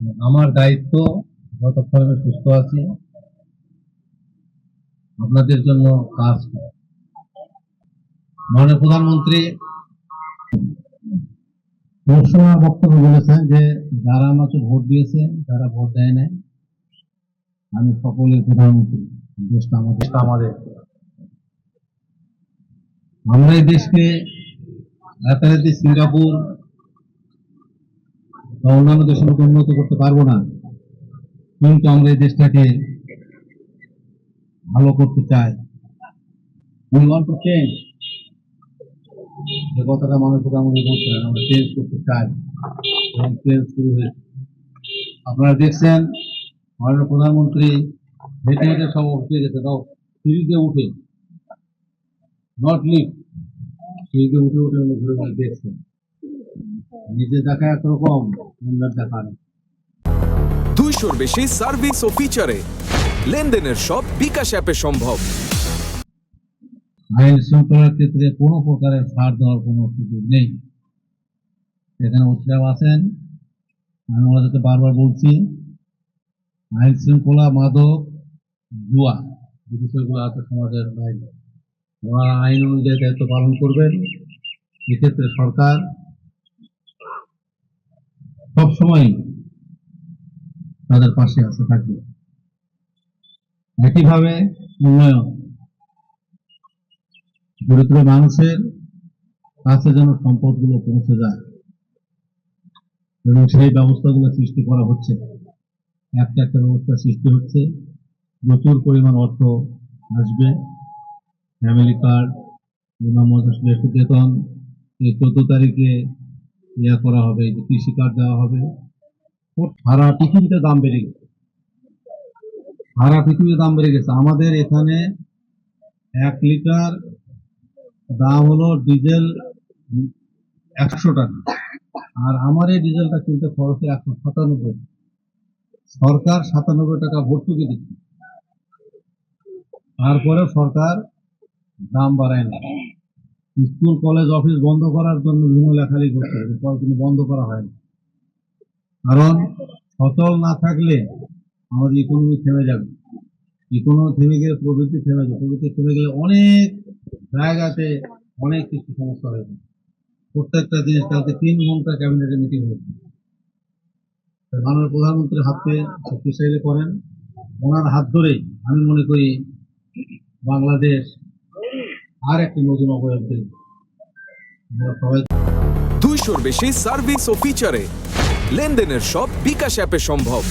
আমার দায়িত্ব যতক্ষণ আমি সুস্থ আছি আপনাদের জন্য কাজ করা। মাননীয় প্রধানমন্ত্রী ঘোষণা বক্তব্য বলেছেন যে যারা আমাকে ভোট দিয়েছে, যারা ভোট দেয় নাই, আমি সকলের প্রধানমন্ত্রী। দেশটা আমাদের আমরা এই দেশকে রাতারাতি সিঙ্গাপুর বা অন্যান্য দেশের মতো উন্নত করতে পারবো না, কিন্তু আমরা এই দেশটাকে ভালো করতে চাই। We want to change। যে কথাটা মানুষ প্রধানমন্ত্রী বলছিলেন, আমরা চেঞ্জ করতে চাই এবং চেঞ্জ শুরু হয়েছে। আপনারা দেখছেন মাননীয় প্রধানমন্ত্রী হেঁটে হেঁটে সব উঠে গেছে, তাও সিঁড়িতে উঠে, নট লিফট, সিঁড়িতে উঠে উঠে উনি ঘুরে ঘুরে দেখছেন। নিজে দেখা একরকম, অন্যের দেখা নেই। 200-র বেশি সার্ভিস ও ফিচারে লেনদেনের সব বিকাশ অ্যাপে সম্ভব। আইন শৃঙ্খলার ক্ষেত্রে কোনো প্রকারের ছাড় দেওয়ার কোনো সুযোগ নেই। সেখানে উৎসাহ আছেন, আমি ওনাদেরকে বারবার বলছি, আইন শৃঙ্খলা, মাদক, জুয়া, যে বিষয়গুলো আছে সমাজের বাইরে, ওনারা আইন অনুযায়ী দায়িত্ব পালন করবেন। এক্ষেত্রে সরকার সবসময় তাদের পাশে আছে, থাকবে। একইভাবে উন্নয়ন, দরিদ্র মানুষের কাছে যেন সম্পদগুলো পৌঁছে যায় এবং সেই ব্যবস্থাগুলো সৃষ্টি করা হচ্ছে। একটা একটা ব্যবস্থা সৃষ্টি হচ্ছে, প্রচুর পরিমাণ অর্থ আসবে। ফ্যামিলি কার্ড, বেতন, এই 14 তারিখে করা হবে, যে কৃষি কার্ড দেওয়া হবে। সারা পৃথিবীতে দাম বেড়ে গেছে, সারা পৃথিবীতে দাম বেড়ে গেছে। আমাদের এখানে 1 লিটার দাম হলো ডিজেল 100 টাকা, আর আমার এই ডিজেলটা কিনতে খরচ 197। সরকার 97 টাকা ভর্তুকি দিচ্ছে, তারপরে সরকার দাম বাড়ায় না। স্কুল, কলেজ, অফিস বন্ধ করার জন্য বিভিন্ন লেখালেখি করতে হবে, কিন্তু বন্ধ করা হয় না। কারণ সচল না থাকলে আমাদের ইকোনমি থেমে যাবে। ইকোনমি থেমে গেলে প্রবৃদ্ধি থেমে যাবে, প্রবৃদ্ধি থেমে গেলে অনেক জায়গাতে অনেক কিছু সমস্যা হয়ে যাবে। প্রত্যেকটা জিনিস, কালকে 3 ঘন্টা ক্যাবিনেটে মিটিং হয়েছে। মাননীয় প্রধানমন্ত্রীর হাতে শক্তিশালী করেন, ওনার হাত ধরেই আমি মনে করি বাংলাদেশ আর একটি নতুন অবয়ব দেবে। 200-র বেশি সার্ভিস ও ফিচারে লেনদেনের সব বিকাশ অ্যাপে সম্ভব।